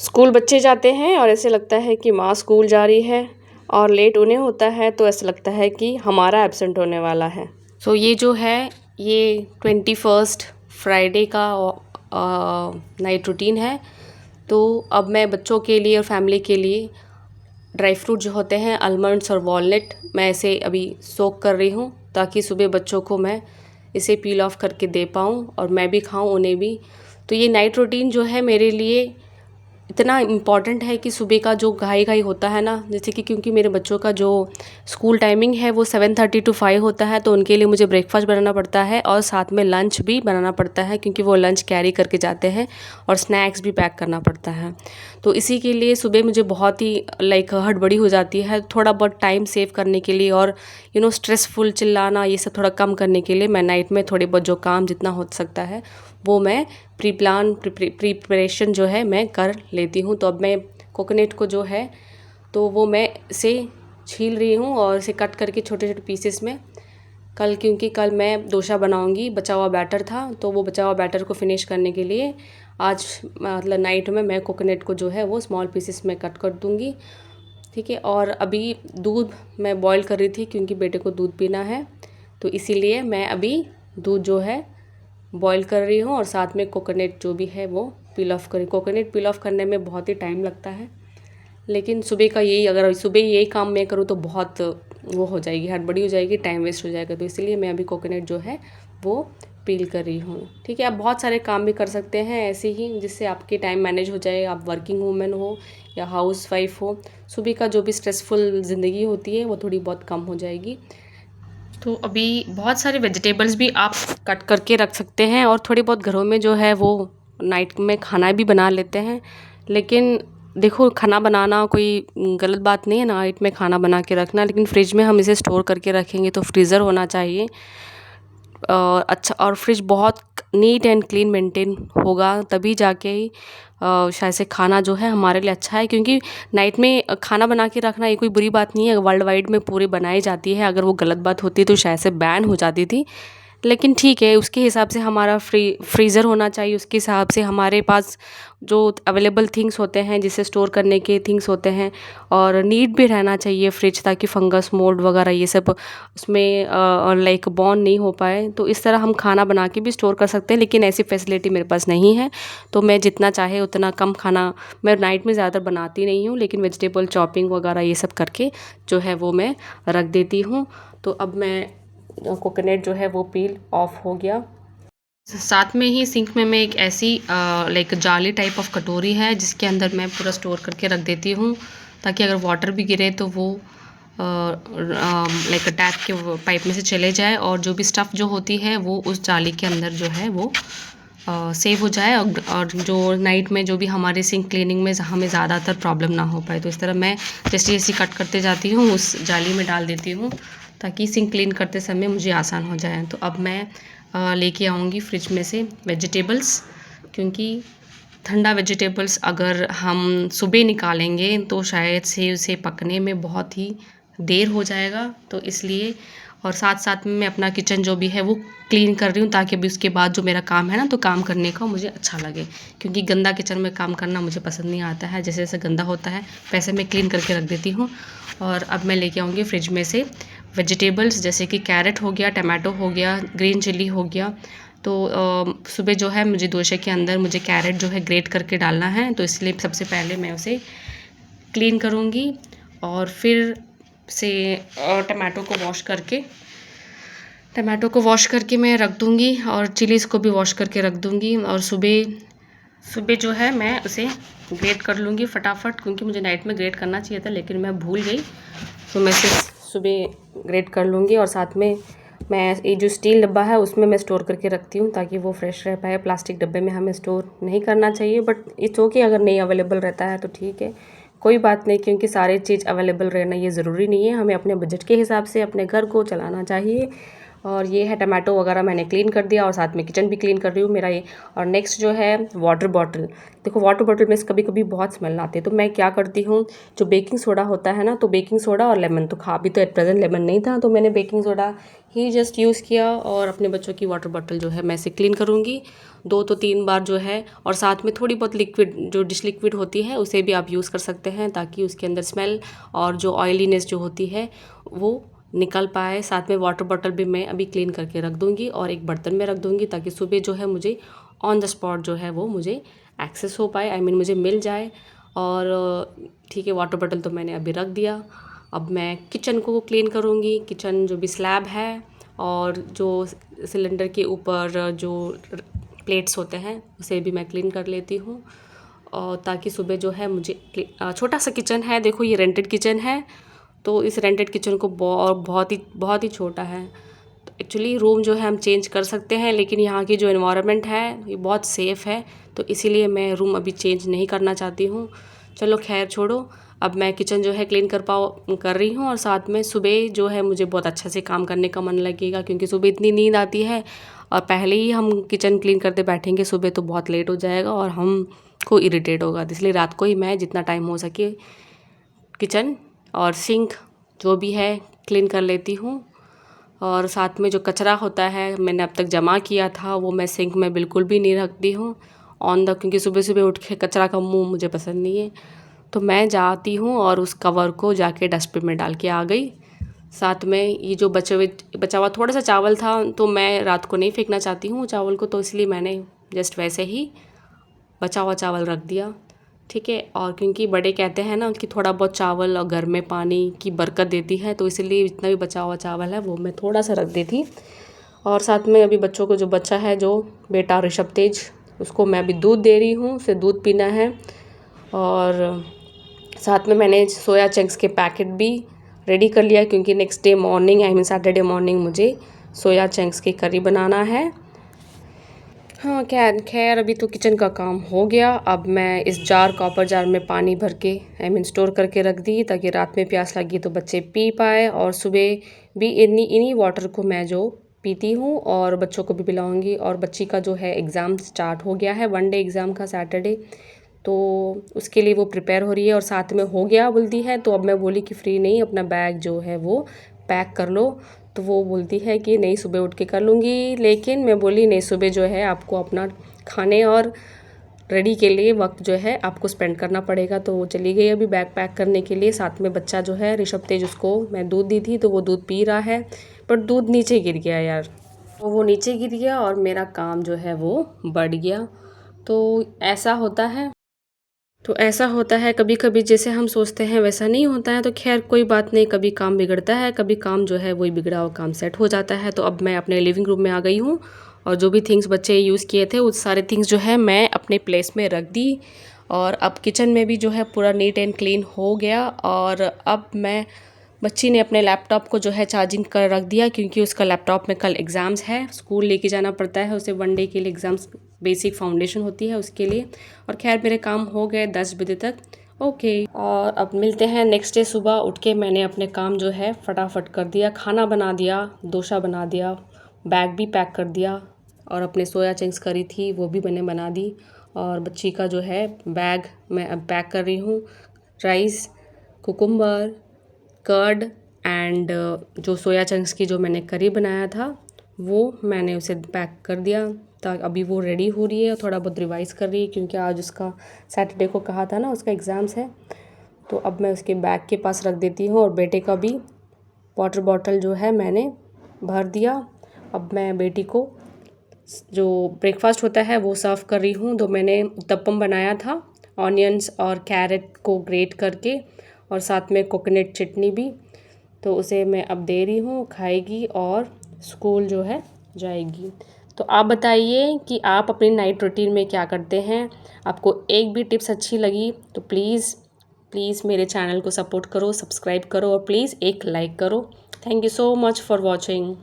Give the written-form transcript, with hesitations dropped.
School बच्चे जाते हैं और ऐसे लगता है कि माँ स्कूल जा रही है, और लेट उन्हें होता है तो ऐसा लगता है कि हमारा एब्सेंट होने वाला है। सो ये जो है ये 21 फ्राइडे का नाइट रूटीन है। तो अब मैं बच्चों के लिए और फैमिली के लिए ड्राई फ्रूट जो होते हैं आलमंड्स और वॉलनट, मैं इसे अभी सोक कर रही हूँ ताकि सुबह बच्चों को मैं इसे पील ऑफ करके दे पाऊँ और मैं भी खाऊँ, उन्हें भी। तो ये नाइट रूटीन जो है मेरे लिए इतना इम्पॉर्टेंट है कि सुबह का जो घाई होता है ना, जैसे कि क्योंकि मेरे बच्चों का जो स्कूल टाइमिंग है वो 7:30 to 5 होता है, तो उनके लिए मुझे ब्रेकफास्ट बनाना पड़ता है और साथ में लंच भी बनाना पड़ता है क्योंकि वो लंच कैरी करके जाते हैं, और स्नैक्स भी पैक करना पड़ता है। तो इसी के लिए सुबह मुझे बहुत ही हड़बड़ी हो जाती है। थोड़ा बहुत टाइम सेव करने के लिए और स्ट्रेसफुल चिल्लाना ये सब थोड़ा कम करने के लिए मैं नाइट में थोड़े बहुत जो काम जितना हो सकता है वो मैं प्रिपरेशन जो है मैं कर लेती हूँ। तो अब मैं कोकोनट को जो है तो वो मैं इसे छील रही हूँ और इसे कट करके छोटे छोटे पीसेस में, क्योंकि कल मैं डोसा बनाऊँगी, बचा हुआ बैटर था, तो वो बचा हुआ बैटर को फिनिश करने के लिए आज मतलब नाइट में मैं कोकोनट को जो है वो स्मॉल पीसेस में कट कर दूँगी। ठीक है। और अभी दूध मैं बॉईल कर रही थी क्योंकि बेटे को दूध पीना है, तो इसीलिए मैं अभी दूध जो है बॉईल कर रही हूँ और साथ में कोकोनट जो भी है वो पील ऑफ करी। कोकोनट पील ऑफ करने में बहुत ही टाइम लगता है, लेकिन सुबह का यही, अगर सुबह यही काम मैं करूँ तो बहुत वो हो जाएगी, हड़बड़ी हो जाएगी, टाइम वेस्ट हो जाएगा। तो इसलिए मैं अभी कोकोनट जो है वो पील कर रही हूँ। ठीक है। आप बहुत सारे काम भी कर सकते हैं ऐसे ही, जिससे आपकी टाइम मैनेज हो जाए। आप वर्किंग वूमेन हो या हाउस वाइफ हो, सुबह का जो भी स्ट्रेसफुल ज़िंदगी होती है वो थोड़ी बहुत कम हो जाएगी। तो अभी बहुत सारे वेजिटेबल्स भी आप कट करके रख सकते हैं, और थोड़ी बहुत घरों में जो है वो नाइट में खाना भी बना लेते हैं। लेकिन देखो, खाना बनाना कोई गलत बात नहीं है, नाइट में खाना बना के रखना, लेकिन फ्रिज में हम इसे स्टोर करके रखेंगे तो फ्रीज़र होना चाहिए। अच्छा, और फ्रिज बहुत नीट एंड क्लीन मेंटेन होगा तभी जाके ही शायद से खाना जो है हमारे लिए अच्छा है। क्योंकि नाइट में खाना बना के रखना ये कोई बुरी बात नहीं है, वर्ल्ड वाइड में पूरी बनाई जाती है। अगर वो गलत बात होती तो शायद से बैन हो जाती थी, लेकिन ठीक है, उसके हिसाब से हमारा फ्रीज़र होना चाहिए। उसके हिसाब से हमारे पास जो अवेलेबल थिंग्स होते हैं, जिसे स्टोर करने के थिंग्स होते हैं, और नीट भी रहना चाहिए फ्रिज, ताकि फंगस मोल्ड वगैरह ये सब उसमें बॉन्ड नहीं हो पाए। तो इस तरह हम खाना बना के भी स्टोर कर सकते हैं, लेकिन ऐसी फैसिलिटी मेरे पास नहीं है। तो मैं जितना चाहे उतना कम खाना मैं नाइट में ज़्यादा बनाती नहीं हूँ, लेकिन वेजिटेबल चॉपिंग वगैरह ये सब करके जो है वो मैं रख देती हूँ। तो अब मैं कोकोनट जो है वो पील ऑफ हो गया। साथ में ही सिंक में मैं एक ऐसी जाली टाइप ऑफ कटोरी है जिसके अंदर मैं पूरा स्टोर करके रख देती हूँ, ताकि अगर वाटर भी गिरे तो वो टैप के पाइप में से चले जाए, और जो भी स्टफ़ जो होती है वो उस जाली के अंदर जो है वो सेव हो जाए, और जो नाइट में जो भी हमारे सिंक क्लीनिंग में हमें ज़्यादातर प्रॉब्लम ना हो पाए। तो इस तरह मैं जैसे जैसे कट करते जाती हूँ उस जाली में डाल देती हूँ, ताकि सिंक क्लीन करते समय मुझे आसान हो जाए। तो अब मैं लेके आऊँगी फ्रिज में से वेजिटेबल्स, क्योंकि ठंडा वेजिटेबल्स अगर हम सुबह निकालेंगे तो शायद से उसे पकने में बहुत ही देर हो जाएगा। तो इसलिए, और साथ साथ में मैं अपना किचन जो भी है वो क्लीन कर रही हूँ, ताकि अभी उसके बाद जो मेरा काम है ना, तो काम करने का मुझे अच्छा लगे, क्योंकि गंदा किचन में काम करना मुझे पसंद नहीं आता है। जैसे जैसे गंदा होता है वैसे मैं क्लीन करके रख देती हूँ। और अब मैं लेके आऊँगी फ्रिज में से वेजिटेबल्स, जैसे कि कैरेट हो गया, टमाटो हो गया, ग्रीन चिली हो गया। तो सुबह जो है मुझे डोसे के अंदर मुझे कैरेट जो है ग्रेट करके डालना है, तो इसलिए सबसे पहले मैं उसे क्लीन करूँगी, और फिर से टमाटो को वॉश करके मैं रख दूँगी, और चिलीज़ को भी वॉश करके रख दूँगी। और सुबह जो है मैं उसे ग्रेट कर लूँगी फटाफट, क्योंकि मुझे नाइट में ग्रेट करना चाहिए था लेकिन मैं भूल गई, तो मैं सिर्फ सुबह ग्रेट कर लूँगी। और साथ में मैं ये जो स्टील डब्बा है उसमें मैं स्टोर करके रखती हूँ, ताकि वो फ्रेश रह पाए। प्लास्टिक डब्बे में हमें स्टोर नहीं करना चाहिए, बट इट्स ओके, अगर नहीं अवेलेबल रहता है तो ठीक है, कोई बात नहीं, क्योंकि सारे चीज़ अवेलेबल रहना ये ज़रूरी नहीं है। हमें अपने बजट के हिसाब से अपने घर को चलाना चाहिए, और ये है टमाटो वगैरह मैंने क्लीन कर दिया और साथ में किचन भी क्लीन कर रही हूँ मेरा ये। और नेक्स्ट जो है वाटर बॉटल, देखो वाटर बॉटल में कभी कभी बहुत स्मेल आती है, तो मैं क्या करती हूँ, जो बेकिंग सोडा होता है ना, तो बेकिंग सोडा और लेमन, तो अभी तो एट प्रेजेंट लेमन नहीं था, तो मैंने बेकिंग सोडा ही जस्ट यूज़ किया और अपने बच्चों की वाटर बॉटल जो है मैं इसे क्लीन करूँगी 2 तो 3 बार जो है। और साथ में थोड़ी बहुत लिक्विड, जो डिश लिक्विड होती है उसे भी आप यूज़ कर सकते हैं, ताकि उसके अंदर स्मेल और जो ऑयलीनेस जो होती है वो निकल पाए। साथ में वाटर बॉटल भी मैं अभी क्लीन करके रख दूँगी और एक बर्तन में रख दूँगी, ताकि सुबह जो है मुझे ऑन द स्पॉट जो है वो मुझे एक्सेस हो पाए, मुझे मिल जाए। और ठीक है, वाटर बॉटल तो मैंने अभी रख दिया। अब मैं किचन को क्लीन करूँगी, किचन जो भी स्लैब है और जो सिलेंडर के ऊपर जो प्लेट्स होते हैं उसे भी मैं क्लीन कर लेती हूँ, और ताकि सुबह जो है मुझे छोटा सा किचन है, देखो ये रेंटेड किचन है, तो इस रेंटेड किचन को बहुत ही छोटा है। तो एक्चुअली रूम जो है हम चेंज कर सकते हैं, लेकिन यहाँ की जो एनवायरनमेंट है ये बहुत सेफ़ है, तो इसीलिए मैं रूम अभी चेंज नहीं करना चाहती हूँ। चलो खैर छोड़ो, अब मैं किचन जो है क्लीन कर रही हूँ, और साथ में सुबह जो है मुझे बहुत अच्छे से काम करने का मन लगेगा, क्योंकि सुबह इतनी नींद आती है, और पहले ही हम किचन क्लीन करते बैठेंगे सुबह तो बहुत लेट हो जाएगा और हमको इरिटेट होगा। इसलिए रात को ही मैं जितना टाइम हो सके किचन और सिंक जो भी है क्लीन कर लेती हूँ। और साथ में जो कचरा होता है मैंने अब तक जमा किया था वो मैं सिंक में बिल्कुल भी नहीं रखती हूँ क्योंकि सुबह सुबह उठ के कचरा का मुंह मुझे पसंद नहीं है। तो मैं जाती हूँ और उस कवर को जाके डस्टबिन में डाल के आ गई। साथ में ये जो बचा हुआ थोड़ा सा चावल था, तो मैं रात को नहीं फेंकना चाहती हूँ चावल को, तो इसलिए मैंने जस्ट वैसे ही बचा हुआ चावल रख दिया, ठीक है। और क्योंकि बड़े कहते हैं ना कि थोड़ा बहुत चावल और घर में पानी की बरकत देती है, तो इसलिए जितना भी बचा हुआ चावल है वो मैं थोड़ा सा रख देती। और साथ में अभी बच्चों को जो बच्चा है, जो बेटा ऋषभ तेज, उसको मैं अभी दूध दे रही हूँ, उसे दूध पीना है। और साथ में मैंने सोया चंक्स के पैकेट भी रेडी कर लिया, क्योंकि next day morning Saturday morning मुझे सोया चंक्स की करी बनाना है। हाँ खैर अभी तो किचन का काम हो गया। अब मैं इस कॉपर जार में पानी भर के स्टोर करके रख दी, ताकि रात में प्यास लगी तो बच्चे पी पाए, और सुबह भी इन्हीं वाटर को मैं जो पीती हूँ और बच्चों को भी पिलाऊंगी। और बच्ची का जो है एग्ज़ाम स्टार्ट हो गया है, 1 डे एग्ज़ाम का सैटरडे, तो उसके लिए वो प्रिपेयर हो रही है। और साथ में हो गया बोलती है, तो अब मैं बोली कि फ्री नहीं, अपना बैग जो है वो पैक कर लो, तो वो बोलती है कि नहीं सुबह उठ के कर लूँगी। लेकिन मैं बोली नहीं, सुबह जो है आपको अपना खाने और रेडी के लिए वक्त जो है आपको स्पेंड करना पड़ेगा। तो वो चली गई अभी बैग पैक करने के लिए। साथ में बच्चा जो है ऋषभ तेज, उसको मैं दूध दी थी तो वो दूध पी रहा है, पर दूध नीचे गिर गया यार, तो वो नीचे गिर गया और मेरा काम जो है वो बढ़ गया। तो ऐसा होता है कभी कभी, जैसे हम सोचते हैं वैसा नहीं होता है। तो खैर कोई बात नहीं, कभी काम बिगड़ता है, कभी काम जो है वही बिगड़ा हुआ काम सेट हो जाता है। तो अब मैं अपने लिविंग रूम में आ गई हूँ, और जो भी थिंग्स बच्चे यूज़ किए थे उस सारे थिंग्स जो है मैं अपने प्लेस में रख दी। और अब किचन में भी जो है पूरा नीट एंड क्लीन हो गया। और अब बच्ची ने अपने लैपटॉप को जो है चार्जिंग कर रख दिया, क्योंकि उसका लैपटॉप में कल एग्ज़ाम्स है, स्कूल लेके जाना पड़ता है उसे 1 डे के लिए, एग्ज़ाम्स बेसिक फाउंडेशन होती है उसके लिए। और खैर मेरे काम हो गए 10 बजे तक, ओके। और अब मिलते हैं नेक्स्ट डे सुबह उठ के। मैंने अपने काम जो है फटाफट कर दिया, खाना बना दिया, डोसा बना दिया, बैग भी पैक कर दिया, और अपने सोया चंक्स करी थी वो भी मैंने बना दी। और बच्ची का जो है बैग मैं अब पैक कर रही हूँ, राइस, कुकुम्बर, कर्ड एंड जो सोया चंक्स की जो मैंने करी बनाया था वो मैंने उसे पैक कर दिया। ताकि अभी वो रेडी हो रही है, थोड़ा बहुत रिवाइज़ कर रही है, क्योंकि आज उसका सैटरडे को कहा था ना उसका एग्ज़ाम्स है। तो अब मैं उसके बैग के पास रख देती हूँ। और बेटे का भी वाटर बॉटल जो है मैंने भर दिया। अब मैं बेटी को जो ब्रेकफास्ट होता है वो सर्व कर रही हूँ। तो मैंने उत्तपम बनाया था, ऑनियंस और कैरेट को ग्रेट करके, और साथ में कोकोनट चटनी भी। तो उसे मैं अब दे रही हूँ, खाएगी और स्कूल जो है जाएगी। तो आप बताइए कि आप अपनी नाइट रूटीन में क्या करते हैं। आपको एक भी टिप्स अच्छी लगी तो प्लीज़ मेरे चैनल को सपोर्ट करो, सब्सक्राइब करो, और प्लीज़ एक लाइक करो। Thank you so much for watching.